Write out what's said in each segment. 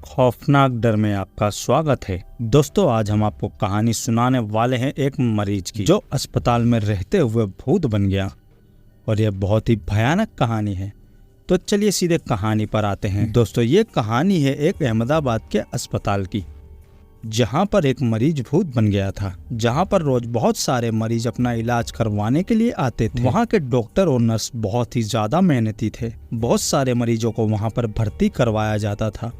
खौफनाक डर में आपका स्वागत है। दोस्तों, आज हम आपको कहानी सुनाने वाले हैं एक मरीज की जो अस्पताल में रहते हुए भूत बन गया, और यह बहुत ही भयानक कहानी है। तो चलिए सीधे कहानी पर आते हैं। दोस्तों, ये कहानी है एक अहमदाबाद के अस्पताल की, जहां पर एक मरीज भूत बन गया था, जहां पर रोज बहुत सारे मरीज अपना इलाज करवाने के लिए आते थे। वहां के डॉक्टर और नर्स बहुत ही ज्यादा मेहनती थे। बहुत सारे मरीजों को वहां पर भर्ती करवाया जाता था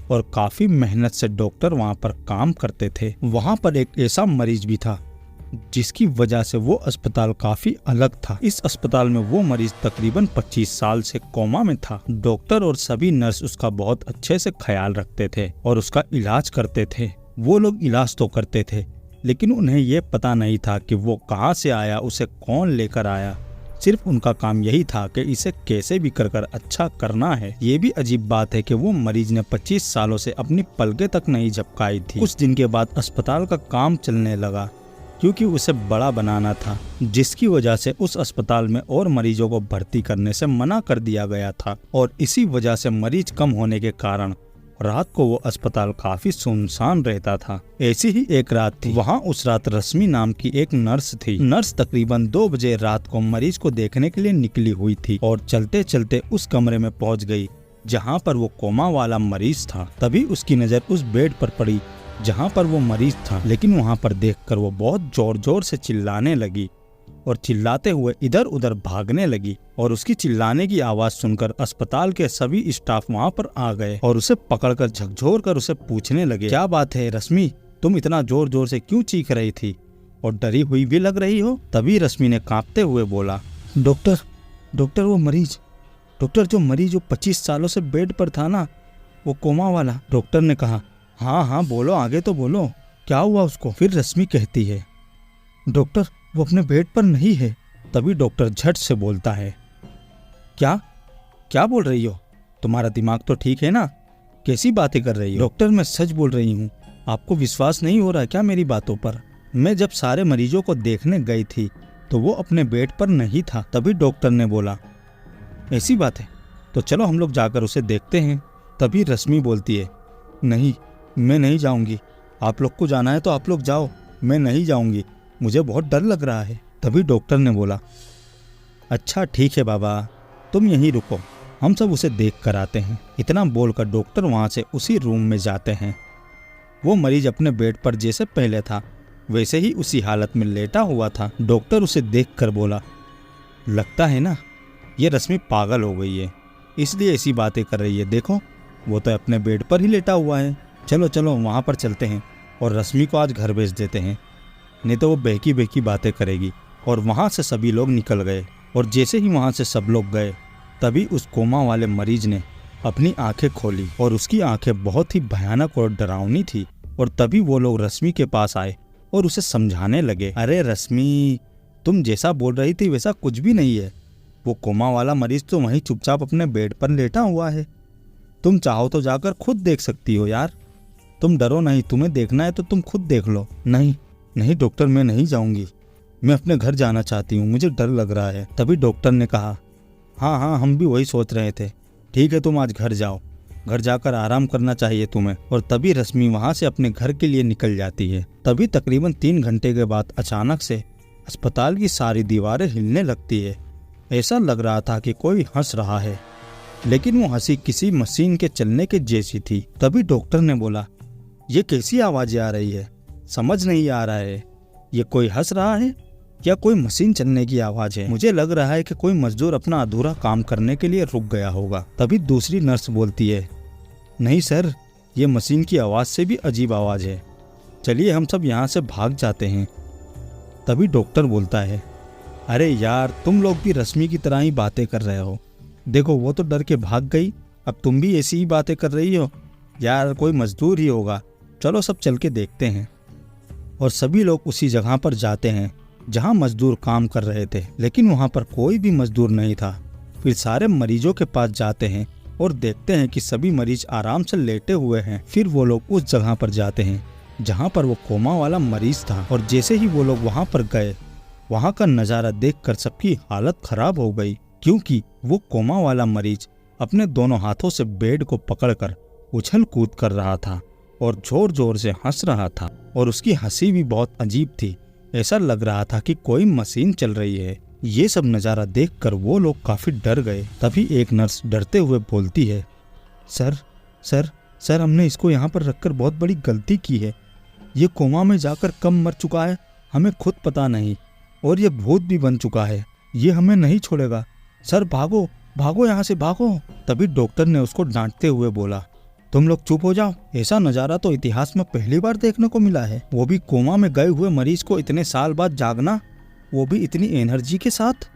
और काफी मेहनत से डॉक्टर वहां पर काम करते थे। वहां पर एक ऐसा मरीज भी था जिसकी वजह से वो अस्पताल काफी अलग था। इस अस्पताल में वो मरीज तकरीबन 25 साल से कोमा में था। डॉक्टर और सभी नर्स उसका बहुत अच्छे से ख्याल रखते थे और उसका इलाज करते थे। वो लोग इलाज तो करते थे, लेकिन उन्हें ये पता नहीं था कि वो कहाँ से आया, उसे कौन लेकर आया। सिर्फ उनका काम यही था कि इसे कैसे भी कर अच्छा करना है। ये भी अजीब बात है कि वो मरीज ने 25 सालों से अपनी पलकें तक नहीं झपकाई थी। कुछ दिन के बाद अस्पताल का काम चलने लगा, क्योंकि उसे बड़ा बनाना था, जिसकी वजह से उस अस्पताल में और मरीजों को भर्ती करने से मना कर दिया गया था। और इसी वजह से मरीज कम होने के कारण रात को वो अस्पताल काफी सुनसान रहता था। ऐसी ही एक रात थी। वहाँ उस रात रश्मि नाम की एक नर्स थी। नर्स तकरीबन 2 बजे रात को मरीज को देखने के लिए निकली हुई थी और चलते चलते उस कमरे में पहुँच गई जहाँ पर वो कोमा वाला मरीज था। तभी उसकी नजर उस बेड पर पड़ी जहाँ पर वो मरीज था, लेकिन वहाँ पर देखकर वो बहुत जोर जोर से चिल्लाने लगी और चिल्लाते हुए इधर उधर भागने लगी। और उसकी चिल्लाने की आवाज सुनकर अस्पताल के सभी स्टाफ वहां पर आ गए और उसे पकड़कर झकझोर कर उसे पूछने लगे, क्या बात है रश्मि, तुम इतना जोर जोर से क्यों चीख रही थी और डरी हुई भी लग रही हो। तभी रश्मि ने कांपते हुए बोला, डॉक्टर वो मरीज, डॉक्टर जो मरीज जो 25 सालों से बेड पर था ना, वो कोमा वाला। डॉक्टर ने कहा, हाँ बोलो, आगे तो बोलो, क्या हुआ उसको। फिर रश्मि कहती है, डॉक्टर वो अपने बेड पर नहीं है। तभी डॉक्टर झट से बोलता है, क्या बोल रही हो, तुम्हारा दिमाग तो ठीक है ना, कैसी बातें कर रही हो। डॉक्टर मैं सच बोल रही हूँ, आपको विश्वास नहीं हो रहा क्या मेरी बातों पर। मैं जब सारे मरीजों को देखने गई थी तो वो अपने बेड पर नहीं था। तभी डॉक्टर ने बोला, ऐसी बात है तो चलो हम लोग जाकर उसे देखते हैं। तभी रश्मि बोलती है, नहीं मैं नहीं जाऊंगी, आप लोग को जाना है तो आप लोग जाओ, मैं नहीं जाऊंगी, मुझे बहुत डर लग रहा है। तभी डॉक्टर ने बोला, अच्छा ठीक है बाबा, तुम यहीं रुको, हम सब उसे देख कर आते हैं। इतना बोलकर डॉक्टर वहां से उसी रूम में जाते हैं। वो मरीज अपने बेड पर जैसे पहले था वैसे ही उसी हालत में लेटा हुआ था। डॉक्टर उसे देख कर बोला, लगता है ना ये रश्मि पागल हो गई है, इसलिए ऐसी बातें कर रही है। देखो वो तो अपने बेड पर ही लेटा हुआ है, चलो वहाँ पर चलते हैं और रश्मि को आज घर भेज देते हैं, नहीं तो वो बहकी बहकी बातें करेगी। और वहाँ से सभी लोग निकल गए। और जैसे ही वहाँ से सब लोग गए, तभी उस कोमा वाले मरीज ने अपनी आंखें खोली और उसकी आंखें बहुत ही भयानक और डरावनी थी। और तभी वो लोग रश्मि के पास आए और उसे समझाने लगे, अरे रश्मि, तुम जैसा बोल रही थी वैसा कुछ भी नहीं है, वो कोमा वाला मरीज तो वहीं चुपचाप अपने बेड पर लेटा हुआ है, तुम चाहो तो जाकर खुद देख सकती हो यार, तुम डरो नहीं, तुम्हें देखना है तो तुम खुद देख लो। नहीं डॉक्टर मैं नहीं जाऊंगी, मैं अपने घर जाना चाहती हूँ, मुझे डर लग रहा है। तभी डॉक्टर ने कहा, हाँ हम भी वही सोच रहे थे, ठीक है तुम आज घर जाओ, घर जाकर आराम करना चाहिए तुम्हें। और तभी रश्मि वहाँ से अपने घर के लिए निकल जाती है। तभी तकरीबन 3 घंटे के बाद अचानक से अस्पताल की सारी दीवारें हिलने लगती है। ऐसा लग रहा था कि कोई हंस रहा है, लेकिन वो हंसी किसी मशीन के चलने के जैसी थी। तभी डॉक्टर ने बोला, ये कैसी आवाजें आ रही है, समझ नहीं आ रहा है, ये कोई हंस रहा है या कोई मशीन चलने की आवाज है। मुझे लग रहा है कि कोई मजदूर अपना अधूरा काम करने के लिए रुक गया होगा। तभी दूसरी नर्स बोलती है, नहीं सर, ये मशीन की आवाज से भी अजीब आवाज है, चलिए हम सब यहाँ से भाग जाते हैं। तभी डॉक्टर बोलता है, अरे यार तुम लोग भी रश्मि की तरह ही बातें कर रहे हो, देखो वो तो डर के भाग गई, अब तुम भी ऐसी ही बातें कर रही हो, यार कोई मजदूर ही होगा, चलो सब चल के देखते हैं। और सभी लोग उसी जगह पर जाते हैं जहां मजदूर काम कर रहे थे, लेकिन वहां पर कोई भी मजदूर नहीं था। फिर सारे मरीजों के पास जाते हैं और देखते हैं कि सभी मरीज आराम से लेटे हुए हैं। फिर वो लोग उस जगह पर जाते हैं जहां पर वो कोमा वाला मरीज था। और जैसे ही वो लोग वहां पर गए, वहां का नजारा देखकर सबकी हालत खराब हो गई, क्योंकि वो कोमा वाला मरीज अपने दोनों हाथों से बेड को पकड़कर उछल कूद कर रहा था और जोर जोर से हंस रहा था और उसकी हंसी भी बहुत अजीब थी। ऐसा लग रहा था कि कोई मशीन चल रही है। ये सब नज़ारा देखकर वो लोग काफ़ी डर गए। तभी एक नर्स डरते हुए बोलती है, सर सर सर हमने इसको यहाँ पर रखकर बहुत बड़ी गलती की है। ये कोमा में जाकर कब मर चुका है हमें खुद पता नहीं, और ये भूत भी बन चुका है। ये हमें नहीं छोड़ेगा। सर भागो भागो यहाँ से भागो। तभी डॉक्टर ने उसको डांटते हुए बोला, तुम लोग चुप हो जाओ। ऐसा नज़ारा तो इतिहास में पहली बार देखने को मिला है, वो भी कोमा में गए हुए मरीज को इतने साल बाद जागना, वो भी इतनी एनर्जी के साथ।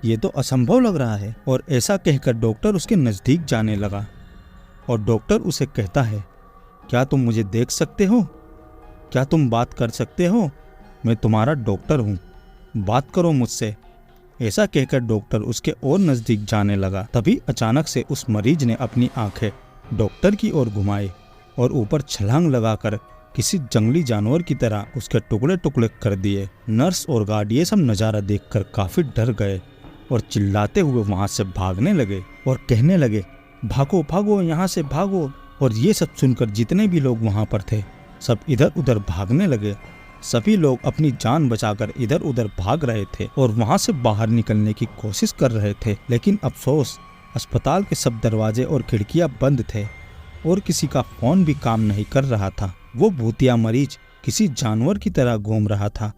ये तो असंभव लग रहा है। और ऐसा कहकर डॉक्टर उसके नज़दीक जाने लगा और डॉक्टर उसे कहता है, क्या तुम मुझे देख सकते हो? क्या तुम बात कर सकते हो? मैं तुम्हारा डॉक्टर हूँ, बात करो मुझसे। ऐसा कहकर डॉक्टर उसके और नज़दीक जाने लगा। तभी अचानक से उस मरीज ने अपनी आंखें डॉक्टर की ओर घुमाई और ऊपर छलांग लगाकर किसी जंगली जानवर की तरह उसके टुकड़े टुकड़े कर दिए। नर्स और गार्ड ये सब नज़ारा देखकर काफ़ी डर गए और चिल्लाते हुए वहाँ से भागने लगे और कहने लगे, भागो भागो यहाँ से भागो। और ये सब सुनकर जितने भी लोग वहाँ पर थे सब इधर उधर भागने लगे। सभी लोग अपनी जान बचाकर इधर उधर भाग रहे थे और वहाँ से बाहर निकलने की कोशिश कर रहे थे। लेकिन अफसोस, अस्पताल के सब दरवाजे और खिड़कियाँ बंद थे और किसी का फोन भी काम नहीं कर रहा था। वो भूतिया मरीज किसी जानवर की तरह घूम रहा था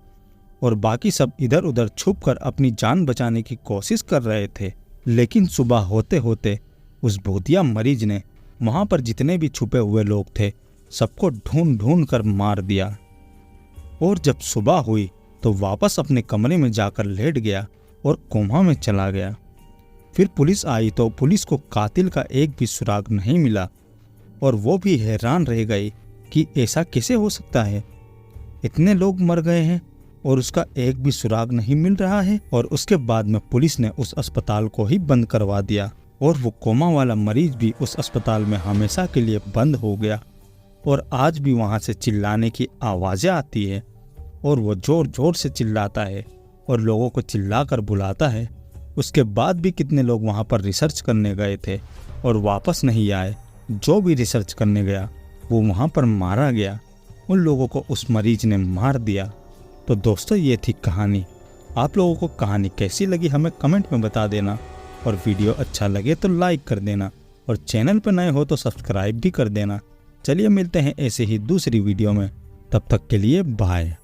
और बाकी सब इधर उधर छुपकर अपनी जान बचाने की कोशिश कर रहे थे। लेकिन सुबह होते होते उस भूतिया मरीज ने वहाँ पर जितने भी छुपे हुए लोग थे सबको ढूंढ ढूंढ कर मार दिया। और जब सुबह हुई तो वापस अपने कमरे में जाकर लेट गया और कोमा में चला गया। फिर पुलिस आई तो पुलिस को कातिल का एक भी सुराग नहीं मिला और वो भी हैरान रह गई कि ऐसा कैसे हो सकता है। इतने लोग मर गए हैं और उसका एक भी सुराग नहीं मिल रहा है। और उसके बाद में पुलिस ने उस अस्पताल को ही बंद करवा दिया और वो कोमा वाला मरीज भी उस अस्पताल में हमेशा के लिए बंद हो गया। और आज भी वहाँ से चिल्लाने की आवाज़ें आती है और वो जोर जोर से चिल्लाता है और लोगों को चिल्ला कर बुलाता है। उसके बाद भी कितने लोग वहाँ पर रिसर्च करने गए थे और वापस नहीं आए। जो भी रिसर्च करने गया वो वहाँ पर मारा गया। उन लोगों को उस मरीज ने मार दिया। तो दोस्तों, ये थी कहानी। आप लोगों को कहानी कैसी लगी हमें कमेंट में बता देना और वीडियो अच्छा लगे तो लाइक कर देना और चैनल पर नए हो तो सब्सक्राइब भी कर देना। चलिए मिलते हैं ऐसे ही दूसरी वीडियो में, तब तक के लिए बाय।